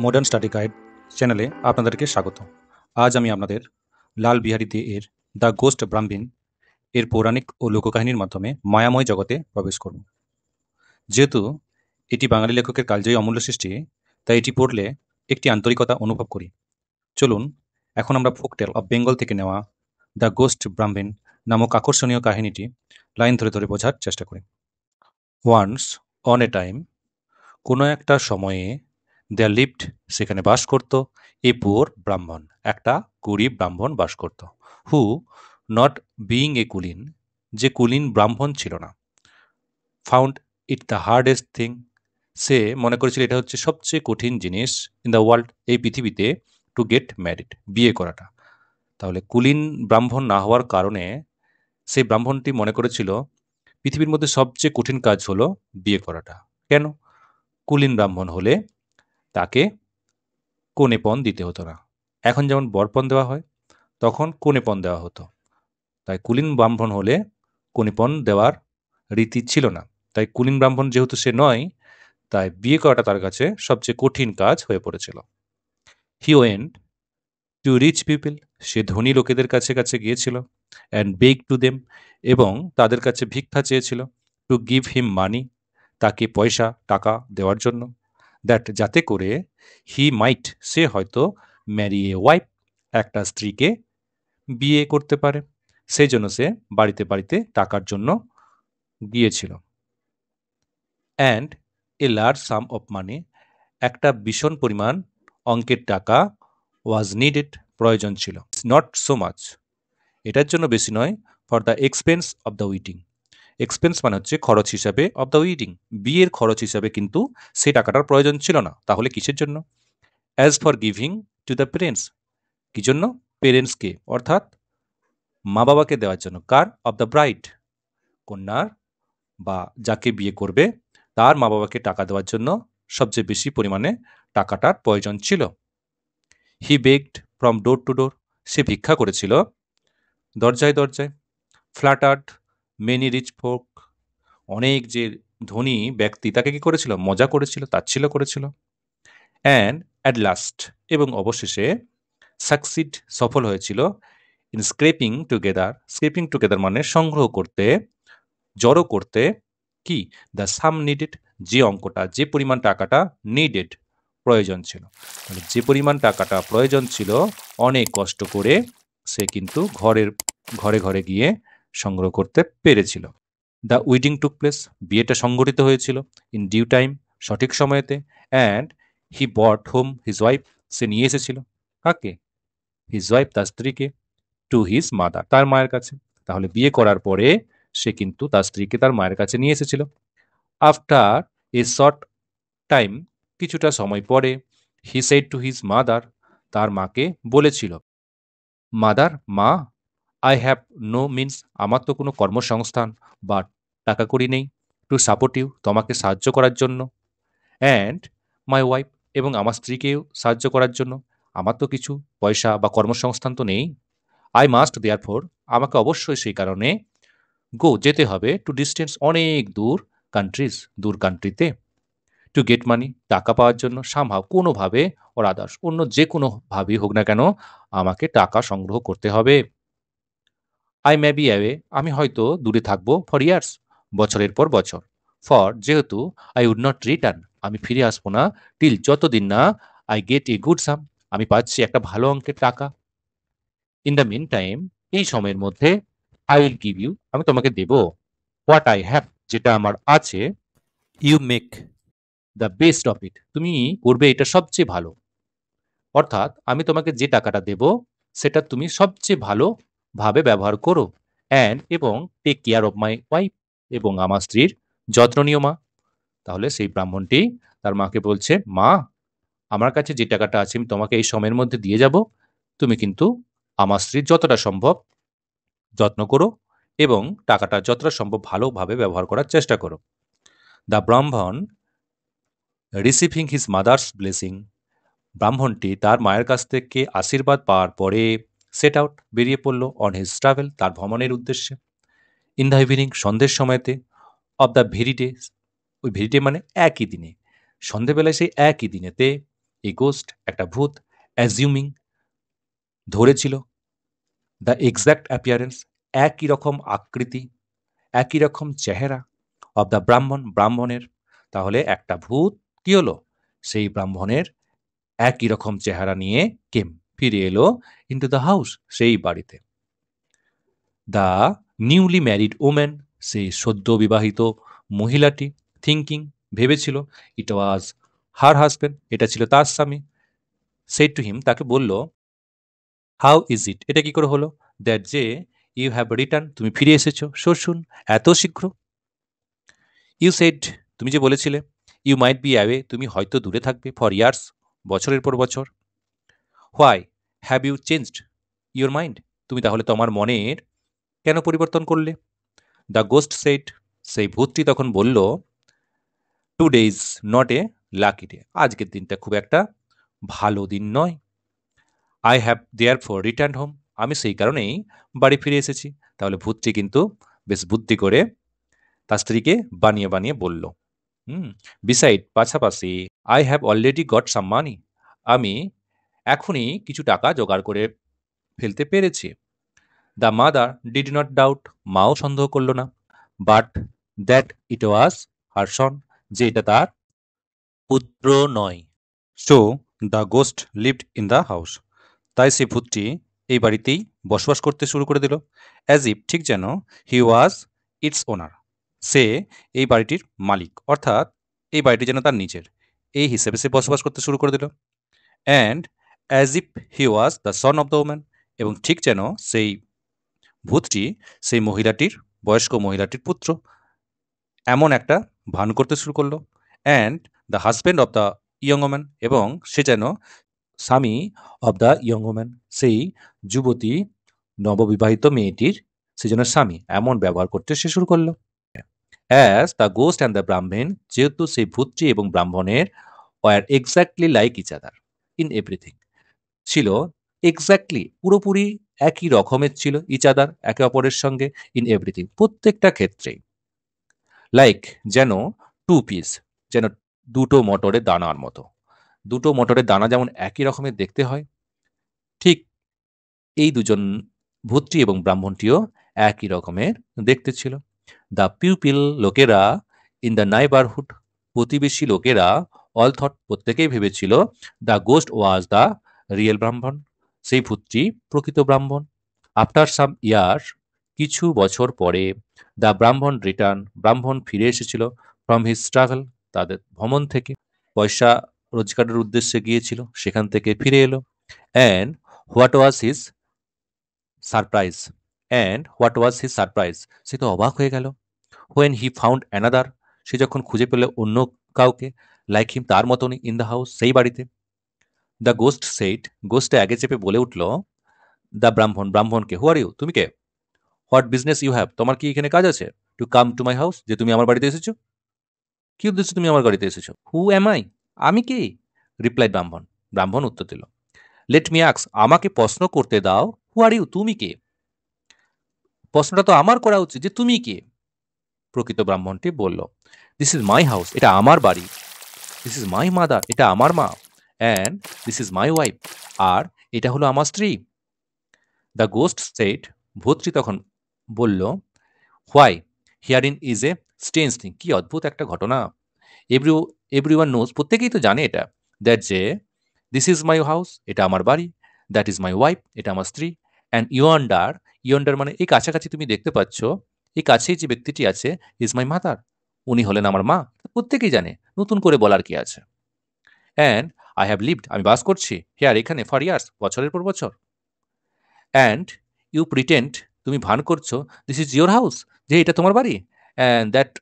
Modern study guide চ্যানেলে আপনাদেরকে স্বাগত। আজ আমি আপনাদের লাল বিহারী দে এর দ্য গোস্ট ব্রাহ্মণ এর পৌরাণিক ও লোককাহিনীর মাধ্যমে মায়াময় জগতে প্রবেশ করব। যেহেতু এটি বাঙালি লেখকের কালজয়ী অমূল্য সৃষ্টি, তাই এটি পড়লে একটি আন্তরিকতা অনুভব করি। চলুন এখন আমরা ফোকটেল অফ বেঙ্গল থেকে নেওয়া দ্য গোস্ট ব্রাহ্মণ নামক আকর্ষণীয় কাহিনীটি লাইন ধরে ধরে বোঝার চেষ্টা করি। ওয়ান্স অন এ টাইম, কোনো একটা সময়ে দেয়ার লিভড, সেখানে বাস করত এ পুয়ার ব্রাহ্মণ, একটা গরিব ব্রাহ্মণ বাস করত। Who not being a Kulin, যে কুলীন ব্রাহ্মণ ছিল না। Found it the hardest thing, সে মনে করেছিল এটা হচ্ছে সবচেয়ে কঠিন জিনিস ইন দ্য ওয়ার্ল্ড, এই পৃথিবীতে, টু গেট ম্যারিড, বিয়ে করাটা। তাহলে কুলীন ব্রাহ্মণ না হওয়ার কারণে সেই ব্রাহ্মণটি মনে করেছিল পৃথিবীর মধ্যে সবচেয়ে কঠিন কাজ হলো বিয়ে করাটা। কেন? কুলীন ব্রাহ্মণ হলে তাকে কনেপণ দিতে হতো না। এখন যেমন বরপণ দেওয়া হয়, তখন কনেপণ দেওয়া হতো। তাই কুলীন ব্রাহ্মণ হলে কনেপণ দেওয়ার রীতি ছিল না। তাই কুলীন ব্রাহ্মণ যেহেতু সে নয়, তাই বিয়ে করাটা তার কাছে সবচেয়ে কঠিন কাজ হয়ে পড়েছিল। He went to rich people, সে ধনী লোকেদের কাছে কাছে গিয়েছিল। অ্যান্ড বেগ টু দেম, এবং তাদের কাছে ভিক্ষা চেয়েছিল। টু গিভ হিম মানি, তাকে পয়সা টাকা দেওয়ার জন্য। দ্যাট, যাতে করে হি মাইট, সে হয়তো ম্যারি এ ওয়াইফ, একটা স্ত্রীকে বিয়ে করতে পারে। সেই জন্য সে বাড়িতে বাড়িতে টাকার জন্য গিয়েছিল। And a large some of money, একটা ভীষণ পরিমাণ অঙ্কের টাকা ওয়াজ নিডেড, প্রয়োজন ছিল। নট সো মাচ, এটার জন্য বেশি নয়। For the expense of the waiting, expense মানে হচ্ছে খরচ হিসাবে, অফ দ্য উইটিং, বিয়ের খরচ হিসাবে কিন্তু সেই টাকাটার প্রয়োজন ছিল না। তাহলে কিসের জন্য? As for giving to the parents, কি জন্য? পেরেন্টসকে, অর্থাৎ মা বাবাকে দেওয়ার জন্য। কার? অফ দ্য ব্রাইড, কন্যার বা যাকে বিয়ে করবে তার মা বাবাকে টাকা দেওয়ার জন্য সবচেয়ে বেশি পরিমাণে টাকাটার প্রয়োজন ছিল। হি বেগড ফ্রম ডোর টু ডোর, সে ভিক্ষা করেছিল দরজায় দরজায়। ফ্ল্যাটার্ড মেনি রিচ ফোক, অনেক যে ধনী ব্যক্তি তাকে কি করেছিল? মজা করেছিল, তাচ্ছিল্য করেছিল। অ্যান্ড অ্যাট লাস্ট, এবং অবশেষে সাকসিড, সফল হয়েছিল। In scraping together, scraping together মানে সংগ্রহ করতে, জড়ো করতে, কি? দ্য সাম নিডেড, যে অঙ্কটা, যে পরিমাণ টাকাটা নিডেড, প্রয়োজন ছিল। মানে যে পরিমাণ টাকাটা প্রয়োজন ছিল, অনেক কষ্ট করে সে কিন্তু ঘরে ঘরে গিয়ে সংগ্রহ করতে পেরেছিল। দ্য উইডিং টুক প্লেস, বিয়েটা সংগঠিত হয়েছিল। ইন ডিউ টাইম, সঠিক সময়েতে। And he bought home his wife, সে নিয়ে এসেছিল কাকে? হিজ ওয়াইফ, তার স্ত্রীকে। টু হিজ মাদার, তার মায়ের কাছে। তাহলে বিয়ে করার পরে সে কিন্তু তার স্ত্রীকে তার মায়ের কাছে নিয়ে এসেছিল। আফটার এ শর্ট টাইম, কিছুটা সময় পরে, he said to his mother, তার মাকে বলেছিল। মাদার, মা, আই হ্যাভ নো মিনস, আমার তো কোনো কর্মসংস্থান বা টাকা কড়ি নেই। টু সাপোর্ট ইউ, তোমাকে সাহায্য করার জন্য। অ্যান্ড মাই ওয়াইফ, এবং আমার স্ত্রীকেও সাহায্য করার জন্য। আমার তো কিছু পয়সা বা কর্মসংস্থান তো নেই। আই মাস্ট দেয়ার ফোর, আমাকে অবশ্যই সেই কারণে গো, যেতে হবে। টু ডিস্টেন্স, অনেক দূর। কান্ট্রিজ, দূর কান্ট্রিতে। টু গেট মানি, টাকা পাওয়ার জন্য। সামহাও, কোনোভাবে, ওর আদার্স, অন্য যে কোনোভাবেই হোক না কেন, আমাকে টাকা সংগ্রহ করতে হবে। আই মে বি অ্যাওয়ে, আমি হয়তো দূরে থাকবো। ফর ইয়ার্স, বছরের পর বছর। ফর, যেহেতু। আই উড নট রিটার্ন, আমি ফিরে আসবো না। টিল, যতদিন না আই গেট এ গুড সাম, আমি পাচ্ছি একটা ভালো অঙ্কের টাকা। ইন দ্য মিন টাইম, এই সময়ের মধ্যে, আই উইল গিভ ইউ, আমি তোমাকে দেব। হোয়াট আই হ্যাভ, যেটা আমার আছে। You make the best of it, তুমি করবে এটা সবচেয়ে ভালো। অর্থাৎ আমি তোমাকে যে টাকাটা দেব, সেটা তুমি সবচেয়ে ভালো ভাবে ব্যবহার করো। অ্যান্ড, এবং take care of my wife, এবং আমার স্ত্রীর যত্ন নিও মা। তাহলে সেই ব্রাহ্মণটি তার মাকে বলছে, মা, আমার কাছে যে টাকাটা আছে আমি তোমাকে এই সময়ের মধ্যে দিয়ে যাব। তুমি কিন্তু আমার স্ত্রীর যতটা সম্ভব যত্ন করো, এবং টাকাটা যতটা সম্ভব ভালোভাবে ব্যবহার করার চেষ্টা করো। দ্য ব্রাহ্মণ রিসিভিং হিজ মাদার্স ব্লেসিং, ব্রাহ্মণটি তার মায়ের কাছ থেকে আশীর্বাদ পাওয়ার পরে সেট আউট, বেরিয়ে পড়ল। অন হিজ ট্রাভেল, তার ভ্রমণের উদ্দেশ্যে। ইন দ্য ইভিনিং, সন্ধ্যের সময়তে। অফ দ্য ভেরি ডে, ওই ভেরি ডে মানে একই দিনে, সন্ধেবেলায় সেই একই দিনেতে। এ গোস্ট একটা ভূত, অ্যাজিউমিং ধরেছিল, দ্য এক্সাক্ট অ্যাপিয়ারেন্স একই রকম আকৃতি, একই রকম চেহারা অব দ্য ব্রাহ্মণ ব্রাহ্মণের। তাহলে একটা ভূত কি হলো, সেই ব্রাহ্মণের একই রকম চেহারা নিয়ে কেম ফিরে এলো ইন্টু দ্য হাউস সেই বাড়িতে। দ্য নিউলি ম্যারিড ওম্যান সেই সদ্য বিবাহিত মহিলাটি থিঙ্কিং ভেবেছিল, ইট ওয়াজ হার হাজব্যান্ড এটা ছিল তার স্বামী। সেড টু হিম তাকে বলল, হাউ ইজ ইট এটা কি করে হলো, দ্যাট যে ইউ হ্যাভ রিটার্ন তুমি ফিরে এসেছো সো সুন এত শীঘ্র। ইউ সেড তুমি যে বলেছিলে, ইউ মাইট বি অ্যাওয়ে তুমি হয়তো দূরে থাকবে ফর ইয়ার্স বছরের পর বছর। Why have you changed your mind তুমি তাহলে তোমার মনের কেন পরিবর্তন করলে। দ্য গোস্ট সেড সেই ভূতটি তখন বলল, today's not a lucky day আজকের দিনটা খুব একটা ভালো দিন নয়। I have there for return home আমি সেই কারণেই বাড়ি ফিরে এসেছি। তাহলে ভূতটি কিন্তু বেশ বুদ্ধি করে তার স্ত্রীকে বানিয়ে বানিয়ে বলল। বিসাইড পাশাপাশি I have already got some money আমি এখনই কিছু টাকা জোগাড় করে ফেলতে পেরেছি। The mother did not doubt মাও সন্দেহ করল না, বাট দ্যাট ইট ওয়াজ হার সন যে এটা তার পুত্র নয়। So the ghost lived in the house তাই সেই ভূতটি এই বাড়িতেই বসবাস করতে শুরু করে দিল, অ্যাজ ইফ ঠিক যেন হি ওয়াজ ইটস ওনার সে এই বাড়িটির মালিক, অর্থাৎ এই বাড়িটি যেন তার নিজের, এই হিসেবে সে বসবাস করতে শুরু করে দিল। And as if he was the son of the woman এবং ঠিক যেন সেই ভূতটি সেই মহিলাটির বয়স্ক মহিলাটির পুত্র এমন একটা ভান করতে শুরু করলো। And the husband of the young woman এবং সে যেন স্বামী অব দ্য ইয়ং ওম্যান সেই যুবতী নববিবাহিত মেয়েটির সে যেন স্বামী এমন ব্যবহার করতে সে শুরু করলো। As the ghost and the brahmin যেহেতু সেই ভূতটি এবং ব্রাহ্মণের were exactly like each other in everything ছিল এক্স্যাক্টলি পুরোপুরি একই রকমের ছিল ইচ আদার একে অপরের সঙ্গে ইন এভরিথিং প্রত্যেকটা ক্ষেত্রেই। লাইক যেন টু পিস যেন দুটো মটরের দানার মতো, দুটো মটরের দানা যেমন একই রকমের দেখতে হয়, ঠিক এই দুজন ভূতটি এবং ব্রাহ্মণটিও একই রকমের দেখতে ছিল। দ্য পিউপিল লোকেরা ইন দ্য নাইবারহুড প্রতিবেশী লোকেরা অল থট প্রত্যেকেই ভেবেছিল the ghost was the real ব্রাহ্মণ সেই ভূতটি প্রকৃত ব্রাহ্মণ। আফটার সাম ইয়ার্স কিছু বছর পরে দ্য ব্রাহ্মণ রিটার্ন ব্রাহ্মণ ফিরে এসেছিল ফ্রম হিজ ট্রাভেল তাদের ভ্রমণ থেকে, পয়সা রোজগারের উদ্দেশ্যে গিয়েছিল সেখান থেকে ফিরে এলো। And what was his surprise what was his surprise সে তো অবাক হয়ে গেল। হোয়েন হি ফাউন্ড অ্যানাদার সে যখন খুঁজে পেল অন্য কাউকে লাইক হিম তার মতনই ইন দ্য হাউস সেই বাড়িতে। দ্য গোস্ট সেইট গোস্টে আগে চেপে বলে উঠল, দ্য ব্রাহ্মণ ব্রাহ্মণকে, হু আর ইউ তুমি কে, হোয়াট বিজনেস ইউ হ্যাভ তোমার কি এখানে কাজ আছে, to come to my house যে তুমি আমার বাড়িতে এসেছো, কি উদ্দেশ্যে তুমি আমার বাড়িতে এসেছো, হু এম আই আমি কি, রিপ্লাইড ব্রাহ্মণ ব্রাহ্মণ উত্তর দিল, লেট মি আক্স আমাকে প্রশ্ন করতে দাও, হু আর ইউ তুমি কে, প্রশ্নটা তো আমার করা উচিত যে তুমি কে। প্রকৃত ব্রাহ্মণটি বলল, দিস ইজ মাই হাউস এটা আমার বাড়ি, দিস ইজ মাই মাদার এটা আমার মা, and this is my wife আর এটা হলো আমার স্ত্রী। দ্য গোস্ট সেড ভূতটি তখন বলল, why herein is a strange thing কি অদ্ভুত একটা ঘটনা, এভরিওয়ান নোজ প্রত্যেকেই তো জানে এটা, দ্যাট যে দিস ইজ মাই হাউস এটা আমার বাড়ি, দ্যাট ইজ মাই ওয়াইফ এটা আমার স্ত্রী, অ্যান্ড ইয়ন্ডার ইয়ন্ডার মানে এই কাছাকাছি তুমি দেখতে পাচ্ছ এই কাছেই যে ব্যক্তিটি আছে ইজ মাই মাদার উনি হলেন আমার মা, প্রত্যেকেই জানে নতুন করে বলার কি আছে। অ্যান্ড আই হ্যাভ লিভড আমি বাস করছি হেয়ার এখানে ফর ইয়ার্স বছরের পর বছর। অ্যান্ড ইউ প্রিটেন্ড তুমি ভান করছো দিস ইজ ইয়োর হাউস যে এটা তোমার বাড়ি, and that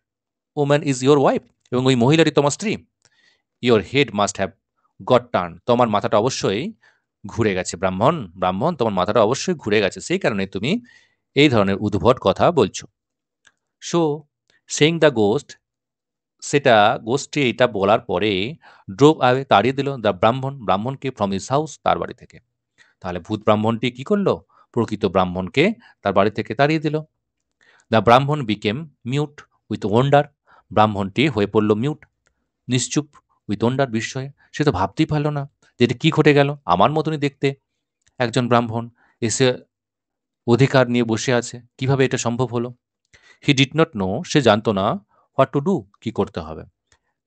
woman is your wife এবং ওই মহিলাটি তোমার স্ত্রী। Your head must have got turn তোমার মাথাটা অবশ্যই ঘুরে গেছে ব্রাহ্মণ ব্রাহ্মণ তোমার মাথাটা অবশ্যই ঘুরে গেছে সেই কারণে তুমি এই ধরনের উদ্ভট কথা বলছো। সো সেইং দ্য গোস্ট সেটা গোষ্ঠী এটা বলার পরে ড্রোভ আওয়ে তাড়িয়ে দিল দ্য ব্রাহ্মণ ব্রাহ্মণকে ফ্রম হিজ হাউস তার বাড়ি থেকে। তাহলে ভূত ব্রাহ্মণটি কি করলো, প্রকৃত ব্রাহ্মণকে তার বাড়ি থেকে তাড়িয়ে দিল। দ্য ব্রাহ্মণ বিকেম মিউট উইথ ওয়ান্ডার ব্রাহ্মণটি হয়ে পড়ল মিউট নিশ্চুপ উইথ ওয়ান্ডার বিস্ময়ে সে তো ভাবতেই পারল না যে এটা কি ঘটে গেল, আমার মতনই দেখতে একজন ব্রাহ্মণ এসে অধিকার নিয়ে বসে আছে, কিভাবে এটা সম্ভব হলো? হি ডিড নট নো, সে জানতো না হোয়াট টু ডু, কি করতে হবে।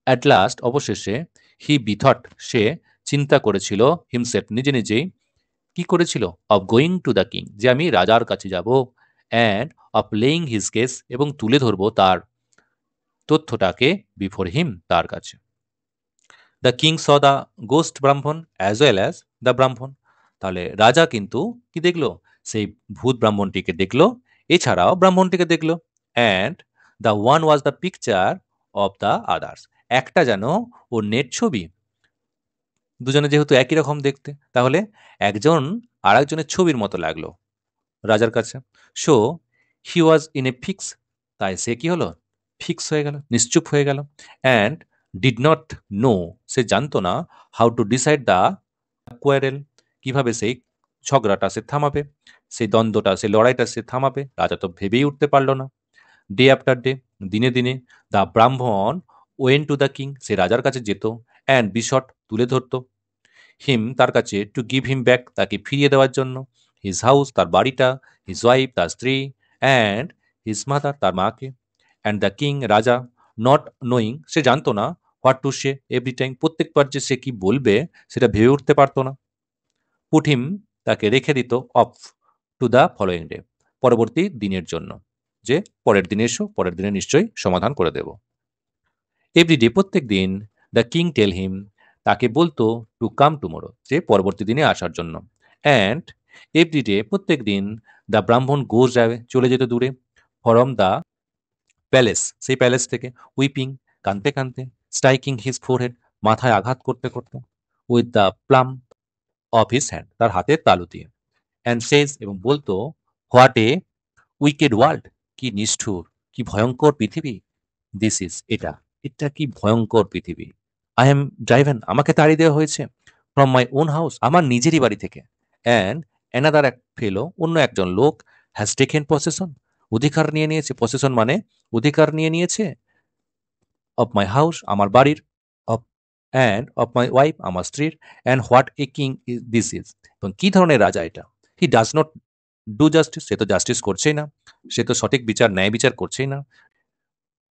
অ্যাট লাস্ট, অবশেষে, হি বিথট, সে চিন্তা করেছিল, হিমসেলফ, নিজে নিজেই, কি করেছিল? Of going to the king, যে আমি রাজার কাছে যাব, and of laying his case, এবং তুলে ধরবো তার তথ্যটাকে, বিফোর হিম, তার কাছে। The king saw the ghost ব্রাহ্মণ অ্যাজ ওয়েল অ্যাজ দ্য ব্রাহ্মণ। তাহলে রাজা কিন্তু কি দেখলো? সেই ভূত ব্রাহ্মণটিকে দেখলো, এছাড়াও ব্রাহ্মণটিকে দেখলো। And the one was the picture of the others. একটা যেন ওর নেট ছবি, দুজনে যেহেতু একই রকম দেখতে, তাহলে একজন আর একজনের ছবির মতো লাগলো রাজার কাছে। So he was in a fix, তাই সে কি হলো? ফিক্স হয়ে গেল, নিশ্চুপ হয়ে গেল। অ্যান্ড ডিড নট নো, সে জানতো না, how to decide the quarrel, কিভাবে সেই ঝগড়াটা সে থামাবে, সেই দ্বন্দ্বটা, সেই লড়াইটা সে থামাবে। রাজা তো ভেবেই উঠতে পারলো না। ডে আফটার ডে, দিনে দিনে, দ্য ব্রাহ্মণ ওয়েন টু দ্য কিং, সে রাজার কাছে যেত, অ্যান্ড বিশট, তুলে ধরতো, হিম, তার কাছে, টু গিভ হিম ব্যাক, তাকে ফিরিয়ে দেওয়ার জন্য, হিজ হাউস, তার বাড়িটা, হিজ ওয়াইফ, তার স্ত্রী, অ্যান্ড হিজ মাদার, তার মাকে। অ্যান্ড দ্য কিং, রাজা, নট নোয়িং, সে জানতো না, what to say every time, প্রত্যেকবার যে সে কি বলবে সেটা ভেবে উঠতে পারতো না। পুট হিম, তাকে রেখে দিত, of to the following day, পরবর্তী দিনের জন্য, যে পরের দিনে এসো, পরের দিনে নিশ্চয়ই সমাধান করে দেব। এভরি ডে, প্রত্যেক দিন, দ্য কিং টেল হিম, তাকে বলতো, টু কাম টুমোরো, যে পরবর্তী দিনে আসার জন্য। অ্যান্ড এভরি ডে, প্রত্যেক দিন, দ্য ব্রাহ্মণ গোজ যাবে, চলে যেত দূরে, ফরম দ্য প্যালেস, সেই প্যালেস থেকে, উইপিং, কাঁদতে কাঁদতে, স্ট্রাইকিং হিজ ফোরহেড, মাথায় আঘাত করতে করতে, with the plum of his hand, তার হাতের তালু দিয়ে। অ্যান্ড সেজ, এবং বলতো, হোয়াট এ উইকেড ওয়ার্ল্ড, কি নিষ্ঠুর, কি ভয়ঙ্কর পৃথিবী। দিস ইজ, এটা, এটা কি ভয়ঙ্কর পৃথিবী। আই এম ড্রাইভেন, আমাকে তাড়িয়ে দেওয়া হয়েছে, ফ্রম মাই ওন হাউস, আমার নিজেরই বাড়ি থেকে। অ্যান্ড অ্যানাদার এক ফেলো, অন্য একজন লোক, হ্যাজ টেকেন পসেশন, অধিকার নিয়ে নিয়েছে, পসেশন মানে অধিকার নিয়ে নিয়েছে, অফ মাই হাউস, আমার বাড়ির, of, and of my wife, আমার স্ত্রীর। And what a king this is, এবং কি ধরনের রাজা এটা। He does not do justice, সে তো জাস্টিস করছেই না, সে তো সঠিক বিচার, ন্যায় বিচার করছেই না।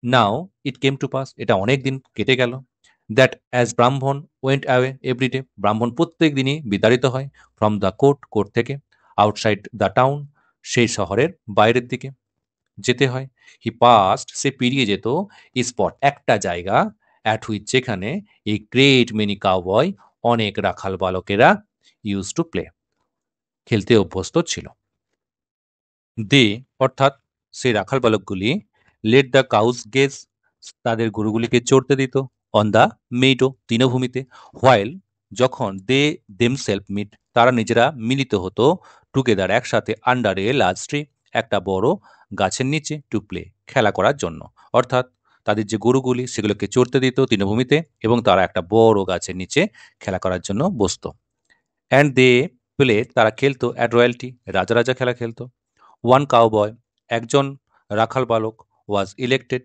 নাও ইট কেম টু পাস, এটা অনেক দিন কেটে গেল, দ্যাট অ্যাজ ব্রাহ্মণ ওয়েন্ট অ্যাওয়ে এভরিডে, ব্রাহ্মণ প্রত্যেক দিনই বিতাড়িত হয়, ফ্রম দ্য কোর্ট, কোর্ট থেকে, আউটসাইড দ্য টাউন, সেই শহরের বাইরের দিকে যেতে হয়। হি পাস্ট, সে পেরিয়ে যেত, স্পট, একটা জায়গা, অ্যাট হুইচ, যেখানে, এই গ্রেট মেনি কাউবয়, অনেক রাখাল বালকেরা, ইউজ টু প্লে, খেলতে অভ্যস্ত ছিল। দে, অর্থাৎ সেই রাখাল বালকগুলি, লেট দ্য কাউস গেজ, তাদের গরুগুলিকে চড়তে দিত, অন দ্য মেইডো, তৃণভূমিতে, হোয়াইল, যখন, দে দেমসেলফ মিট, তারা নিজেরা মিলিত হতো, টুগেদার, একসাথে, আন্ডার এ লার্জ ট্রি, একটা বড় গাছের নিচে, টু প্লে, খেলা করার জন্য। অর্থাৎ তাদের যে গরুগুলি সেগুলোকে চড়তে দিত তৃণভূমিতে, এবং তারা একটা বড় গাছের নিচে খেলা করার জন্য বসতো। অ্যান্ড দে প্লে, তারা খেলতো, অ্যাট রয়্যালটি, রাজা রাজা খেলা খেলতো। ওয়ান কাউবয়, একজন রাখাল বালক, ওয়াজ ইলেক্টেড,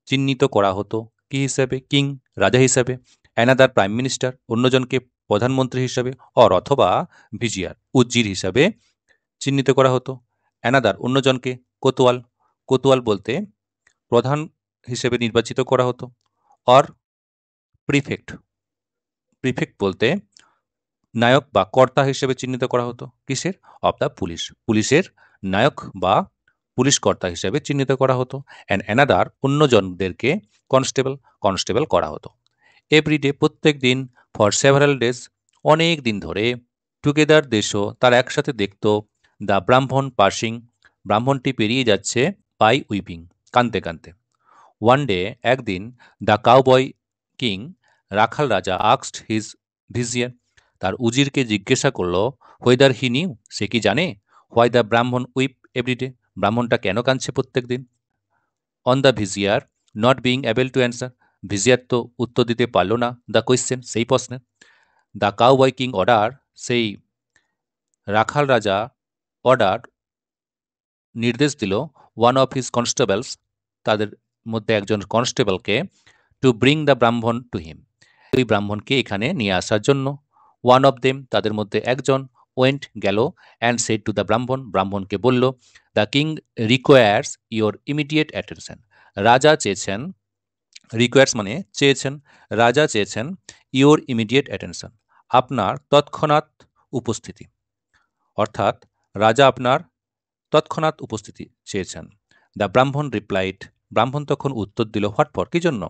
চিহ্নিত করা হতো, কি হিসাবে? কিং, রাজা হিসাবে। অ্যানাদার প্রাইম মিনিস্টার, অন্যজনকে প্রধানমন্ত্রী হিসাবে, অথবা ভিজিয়ার, উজির হিসাবে চিহ্নিত করা হতো। অ্যানাদার, অন্যজনকে, কোতোয়াল, কোতোয়াল বলতে প্রধান হিসেবে নির্বাচিত করা হতো। অর প্রিফেক্ট, প্রিফেক্ট বলতে নায়ক বা কর্তা হিসেবে চিহ্নিত করা হতো, কিসের? অব দ্য পুলিশ, পুলিশের নায়ক বা পুলিশ কর্তা হিসেবে চিহ্নিত করা হতো। অ্যান্ড অ্যানাদার, অন্যজনদেরকে কনস্টেবল, কনস্টেবল করা হতো। এভরিডে, প্রত্যেক দিন, ফর সেভারাল ডেজ, অনেক দিন ধরে, টুগেদার, দেশও, তার একসাথে দেখত, দ্য ব্রাহ্মণ পাসিং, ব্রাহ্মণটি পেরিয়ে যাচ্ছে, বাই উইপিং, কানতে কানতে। ওয়ান ডে, একদিন, দ্য কাউবয় কিং, রাখাল রাজা, আক্সড হিজ ভিজিয়ার, তার উজিরকে জিজ্ঞাসা করলো, হোয়েদার হি নিউ, সে কি জানে, why the Brahmin weep everyday, ব্রাহ্মণটা কেন কাঁদছে প্রত্যেক দিন। On the vizier not being able to answer, vizier তো উত্তর দিতে পারল না, দ্য কোয়েশ্চেন, সেই প্রশ্নের। দ্য কাউবয় কিং অর্ডার, সেই রাখাল রাজা অর্ডার, নির্দেশ দিল, ওয়ান অফ হিজ কনস্টেবলস, তাদের মধ্যে একজন কনস্টেবলকে, টু ব্রিং দ্য ব্রাহ্মণ টু হিম, ওই ব্রাহ্মণকে এখানে নিয়ে আসার জন্য। ওয়ান অফ দেম, তাদের মধ্যে একজন, ওয়েন্ট গেল, অ্যান্ড সেড টু দ্য ব্রাহ্মণ, ব্রাহ্মণকে বলল, the king requires your immediate attention, রাজা চেয়েছেন, রিকোয়ার্স মানে চেয়েছেন, রাজা চেয়েছেন, ইয়োর ইমিডিয়েট অ্যাটেনশন, আপনার তৎক্ষণাৎ উপস্থিতি, অর্থাৎ রাজা আপনার তৎক্ষণাৎ উপস্থিতি চেয়েছেন। দ্য ব্রাহ্মণ রিপ্লাইড, ব্রাহ্মণ তখন উত্তর দিল, হোয়াট ফর, কি জন্য?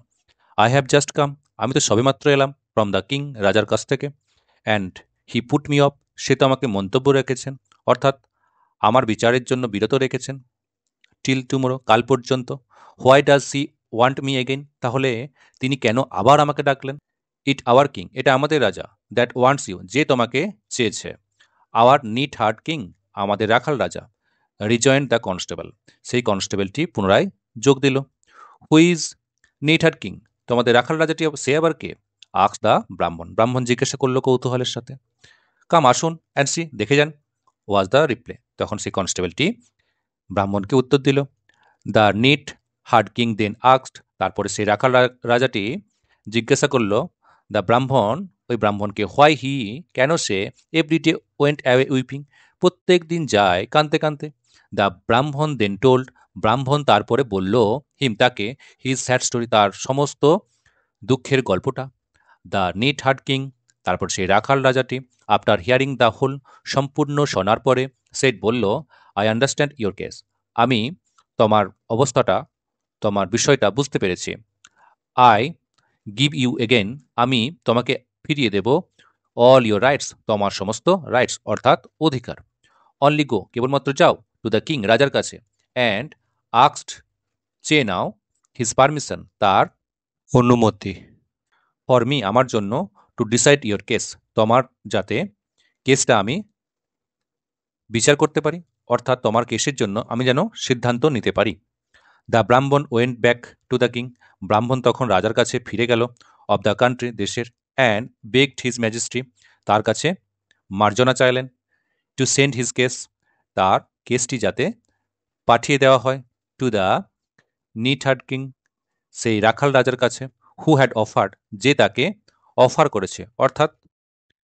আই হ্যাভ জাস্ট কাম, আমি তো সবেমাত্র এলাম, ফ্রম দ্য কিং, রাজার কাছ থেকে, and he put me off, সে তো আমাকে মন্তব্য রেখেছেন, অর্থাৎ আমার বিচারের জন্য বিরত রেখেছেন, টিল টুমোরো, কাল পর্যন্ত। Why does she want me again, তাহলে তিনি কেন আবার আমাকে ডাকলেন? ইট আওয়ার কিং, এটা আমাদের রাজা, দ্যাট ওয়ান্টস ইউ, যে তোমাকে চেয়েছে। আওয়ার নিট হার্ট কিং, আমাদের রাখাল রাজা। রিজয়েন্ট দ্য কনস্টেবল, সেই কনস্টেবলটি পুনরায় যোগ দিল। হুইজ নিট হার্ট কিং, তোমাদের রাখাল রাজাটি সে আবার কে? আক্স দ্য ব্রাহ্মণ, ব্রাহ্মণ জিজ্ঞাসা করলো কৌতূহলের সাথে। কাম আসুন অ্যান্ড সি, দেখে যান, ওয়াজ দ্য রিপ্লে, তখন সেই কনস্টেবলটি ব্রাহ্মণকে উত্তর দিল। দ্য নিট হার্ড কিং দেন আক্সড, তারপরে সেই রাখাল রাজাটি জিজ্ঞাসা করল দ্য ব্রাহ্মণ, ওই ব্রাহ্মণকে, হোয়াই হি, কেন সে, এভরিডে ওয়েন্ট অ্যাওয়ে উইপিং, প্রত্যেক দিন যায় কানতে কানতে। দ্য ব্রাহ্মণ দেন টোল্ড, ব্রাহ্মণ তারপরে বলল হিম, তাকে, হিজ স্যাড স্টোরি, তার সমস্ত দুঃখের গল্পটা। দ্য নিট হার্ড কিং, তারপর সেই রাখাল রাজাটি, আফটার হিয়ারিং দ্য হোল, সম্পূর্ণ শোনার পরে, সেট বলল, আই আন্ডারস্ট্যান্ড ইয়োর কেস, আমি তোমার অবস্থাটা, তোমার বিষয়টা বুঝতে পেরেছি। আই গিভ ইউ এগেন, আমি তোমাকে ফিরিয়ে দেব, অল ইয়োর রাইটস, তোমার সমস্ত রাইটস অর্থাৎ অধিকার। অনলি গো, কেবলমাত্র যাও, টু দ্য কিং, রাজার কাছে, অ্যান্ড আক্সড, চেয়ে নাও, হিজ পারমিশন, তার অনুমতি, ফর মি, আমার জন্য, টু ডিসাইড ইয়োর কেস, তোমার যাতে কেসটা আমি বিচার করতে পারি, অর্থাৎ তোমার কেসের জন্য আমি যেন সিদ্ধান্ত নিতে পারি। দ্য ব্রাহ্মণ went back to the king, ব্রাহ্মণ তখন রাজার কাছে ফিরে গেল, অব দ্য কান্ট্রি, দেশের, অ্যান্ড বেগড হিজ ম্যাজেস্ট্রি, তার কাছে মার্জনা চাইলেন, টু সেন্ড হিজ কেস, তার কেসটি যাতে পাঠিয়ে দেওয়া হয়, টু দ্য নিটহার্ড কিং, সেই রাখাল রাজার কাছে, হু হ্যাড অফার্ড, যে তাকে অফার করেছে, অর্থাৎ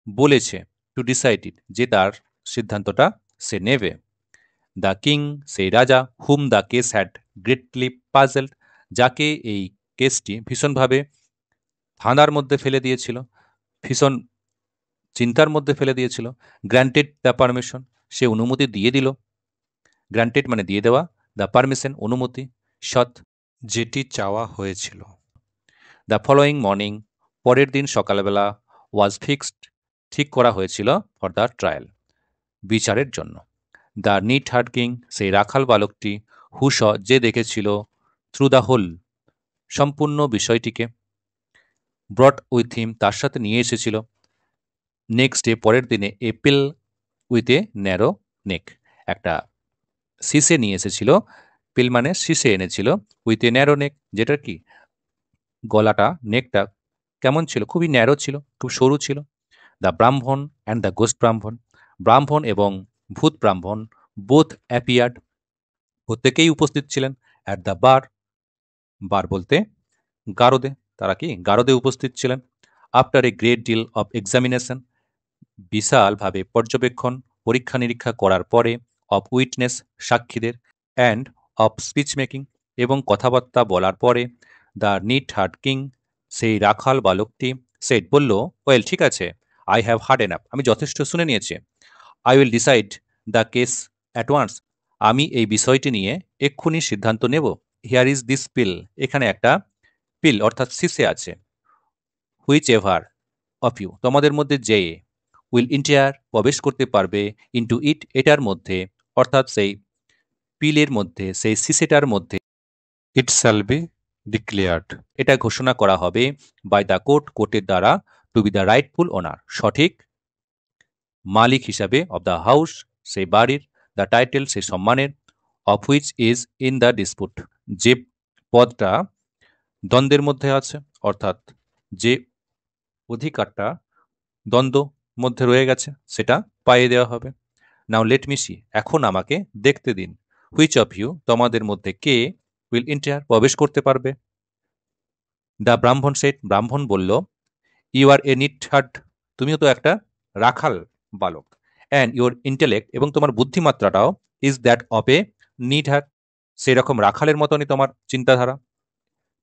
বলেছে, টু ডিসাইড ইট, যে তার সিদ্ধান্তটা সে নেবে। দ্য কিং, সেই রাজা, whom the case had greatly puzzled, যাকে এই কেসটি ভীষণভাবে ধাঁধার মধ্যে ফেলে দিয়েছিল, ভীষণ চিন্তার মধ্যে ফেলে দিয়েছিল, গ্র্যান্টেড দ্য পারমিশন, সে অনুমতি দিয়ে দিল, গ্র্যান্টেড মানে দিয়ে দেওয়া, দ্য পারমিশন অনুমতি, সৎ, যেটি চাওয়া হয়েছিল। দ্য ফলোয়িং মর্নিং, পরের দিন সকালবেলা, ওয়াজ ফিক্সড, ঠিক করা হয়েছিল, ফর দ্য ট্রায়াল, বিচারের জন্য। দ্য নিট হার্ড কিং, সেই রাখাল বালকটি, হু স, যে দেখেছিল, থ্রু দ্য হোল, সম্পূর্ণ বিষয়টিকে, ব্রট উইথ হিম, তার সাথে নিয়ে এসেছিল, নেক্সট ডে, পরের দিনে, এপিল উইথ এ ন্যারো নেক, একটা সিসে নিয়ে এসেছিল, পিল মানে সিসে এনেছিল, উইথ এ ন্যারো নেক, যেটার কি গলাটা, নেকটা কেমন ছিল, খুবই ন্যারো ছিল, খুব সরু ছিল। দ্য ব্রাহ্মণ অ্যান্ড দ্য গোস্ট ব্রাহ্মণ, ব্রাহ্মণ এবং ভূত ব্রাহ্মণ, বোথ অ্যাপিয়ার্ড, প্রত্যেকেই উপস্থিত ছিলেন, অ্যাট দ্য বার, বার বলতে গারদে, তারা কি গারদে উপস্থিত ছিলেন। After a great deal of examination, বিশালভাবে পর্যবেক্ষণ, পরীক্ষা নিরীক্ষা করার পরে, অফ উইটনেস, সাক্ষীদের, অ্যান্ড অফ স্পিচ মেকিং, এবং কথাবার্তা বলার পরে, দ্য নিট হার্ড কিং, সেই রাখাল বালকটি, সেট বলল, ওয়েল, ঠিক আছে, আই হ্যাভ হার্ড এনাফ, আমি যথেষ্ট শুনে নিয়েছি, I will decide the case at once, আমি এই বিষয়টি নিয়ে এক্ষুনি সিদ্ধান্ত নেব। হিয়ার ইজ দিস পিল, এখানে একটা পিল অর্থাৎ সিসে আছে, হুইচ এভার অফ ইউ, তোমাদের মধ্যে যে উইল ইন্টার, প্রবেশ করতে পারবে, ইন্টু ইট, এটার মধ্যে, অর্থাৎ সেই পিলের মধ্যে, সেই সিসেটার মধ্যে, ইট শ্যাল বি ডিক্লেয়ার্ড, এটা ঘোষণা করা হবে, বাই দ্য কোর্ট, কোর্টের দ্বারা, টু বি দ্য রাইটফুল ওনার, সঠিক মালিক হিসাবে, অব দ্য হাউস, সেই বাড়ির, দ্য টাইটেল, সেই সম্মানের, of which is in the dispute, যে পদটা দ্বন্দ্বের মধ্যে আছে, অর্থাৎ যে অধিকারটা দ্বন্দ্ব মধ্যে রয়ে গেছে, সেটা পাইয়ে দেওয়া হবে। নাও লেট মি সি, এখন আমাকে দেখতে দিন, হুইচ অফ ইউ, তোমাদের মধ্যে কে, উইল ইন্টার, প্রবেশ করতে পারবে। দ্য ব্রাহ্মণ সেট, ব্রাহ্মণ বলল, you are a neat heart, তুমিও তো একটা রাখাল বালক, অ্যান্ড ইউর ইন্টেলেক্ট এবং তোমার বুদ্ধিমাত্রাটাও is that of a neatherd, সেই রকম রাখালের মতনই তোমার চিন্তাধারা,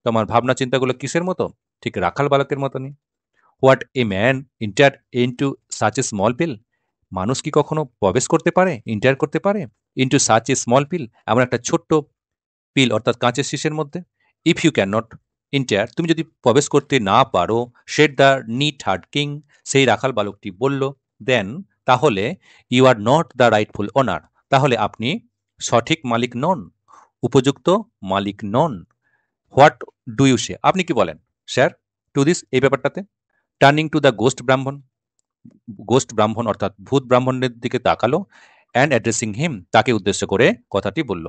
তোমার ভাবনা চিন্তাগুলো কিসের মতো? ঠিক রাখাল বালকের মতনই। What a man enter into such a small phial, মানুষ কি কখনো প্রবেশ করতে পারে, ইন্টার করতে পারে into such a small phial, এমন একটা ছোট্ট পিল অর্থাৎ কাঁচের শীষের মধ্যে? If you can not enter, তুমি যদি প্রবেশ করতে না পারো, said the neatherd king, সেই রাখাল বালকটি বলল, দেন, তাহলে you are not the rightful owner, তাহলে আপনি সঠিক মালিক নন, উপযুক্ত মালিক নন। হোয়াট ডু ইউ সে, আপনি কি বলেন স্যার, টু দিস, এই ব্যাপারটাতে? টার্নিং টু দ্য গোস্ট ব্রাহ্মণ, গোস্ট ব্রাহ্মণ অর্থাৎ ভূত ব্রাহ্মণের দিকে তাকালো, অ্যান্ড অ্যাড্রেসিং হিম, তাকে উদ্দেশ্য করে কথাটি বলল।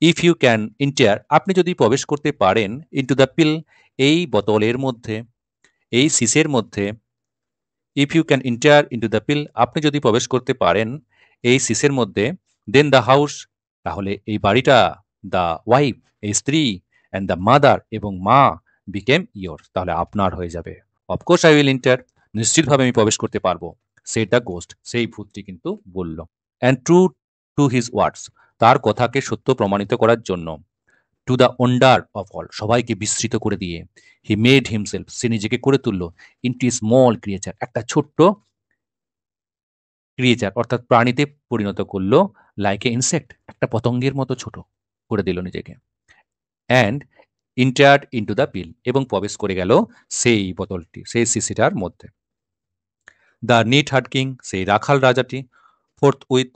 ইফ ইউ ক্যান ইন্টার, আপনি যদি প্রবেশ করতে পারেন, ইন্টু দ্য পিল, এই বোতলের মধ্যে, এই সিসের মধ্যে, if you can enter into the phial, আপনি যদি প্রবেশ করতে পারেন এই সিসের মধ্যে, দেন দ্য হাউস, তাহলে এই বাড়িটা, দ্য ওয়াইফ, এই স্ত্রী, অ্যান্ড দ্য মাদার, এবং মা, বিকেম ইয়োর, তাহলে আপনার হয়ে যাবে। অফকোর্স আই উইল ইন্টার, নিশ্চিতভাবে আমি প্রবেশ করতে পারবো, সেড দ্য গোস্ট, সেই ভূতটি কিন্তু বলল। And true to his words, তার কথাকে সত্য প্রমাণিত করার জন্য, to the wonder of all, সবাইকে বিস্মৃত করে দিয়ে, হি মেড হিমসেলফ, সে নিজেকে করে তুলল, ইনটু স্মল ক্রিয়েচার, একটা ছোট্ট ক্রিয়েচার অর্থাৎ প্রাণীতে পরিণত করলো, লাইক এ ইনসেক্ট, একটা পতঙ্গের মতো ছোট করে দিল নিজেকে। অ্যান্ড ইন্টার্ড ইন্টু দ্য পিল, এবং প্রবেশ করে গেল সেই বোতলটি, সেই শিশিটার মধ্যে। দ্য নিট হার্ড কিং, সেই রাখাল রাজাটি, ফোর্থ উইথ,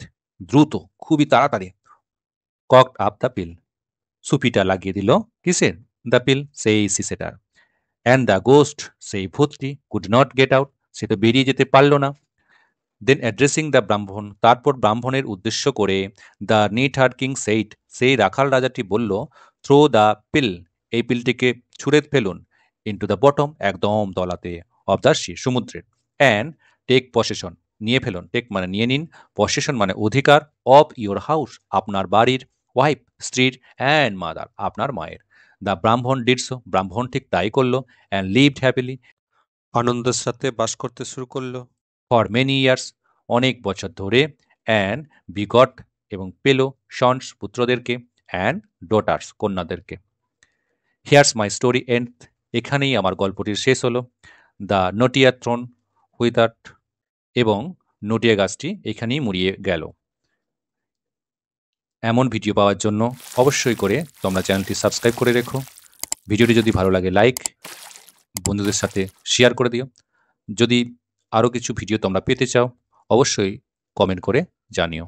দ্রুত, খুবই তাড়াতাড়ি, ককড আপ দ্য পিল, সুপিটা লাগিয়ে দিল কিসের? দ্য পিল, সেই শিশিটার। অ্যান্ড দ্য গোস্ট, সেই ভূতটি, কুড নট গেট আউট, সে তো বেরিয়ে যেতে পারল না। দেন অ্যাড্রেসিং দ্য ব্রাহ্মণ, তারপর ব্রাহ্মণের উদ্দেশ্য করে, দ্য নিট হার্ড কিং সেইট, সেই রাখাল রাজাটি বলল, থ্রো দ্য পিল, এই পিলটিকে ছুঁড়ে ফেলুন, ইন্টু দ্য বটম, একদম তলাতে, অফ দ্য সি, সমুদ্রের, অ্যান্ড টেক পসেশন, নিয়ে ফেলুন, টেক মানে নিয়ে নিন, পসেশন মানে অধিকার, অফ ইয়োর হাউস, আপনার বাড়ির, ওয়াইফ, স্ত্রীর, অ্যান্ড মাদার, আপনার মায়ের। দ্য ব্রাহ্মণ ডিডস, ব্রাহ্মণ ঠিক তাই করলো, অ্যান্ড লিভড হ্যাপিলি, আনন্দের সাথে বাস করতে শুরু করলো, ফর মেনি ইয়ার্স, অনেক বছর ধরে, অ্যান্ড বিগট, এবং পেল, সন্স, পুত্রদেরকে, অ্যান্ড ডটার্স, কন্যাদেরকে। হিয়ার্স মাই স্টোরি এন্ড, এখানেই আমার গল্পটির শেষ হলো। দ্য নোটিয়া থ্রোন হুইদার্ট, এবং নোটিয়া গাছটি এখানেই মুড়িয়ে গেল। এমন ভিডিও পাওয়ার জন্য অবশ্যই করে তোমরা চ্যানেলটি সাবস্ক্রাইব করে রেখো। ভিডিওটি যদি ভালো লাগে লাইক, বন্ধুদের সাথে শেয়ার করে দিও। যদি আরও কিছু ভিডিও তোমরা পেতে চাও, অবশ্যই কমেন্ট করে জানিও।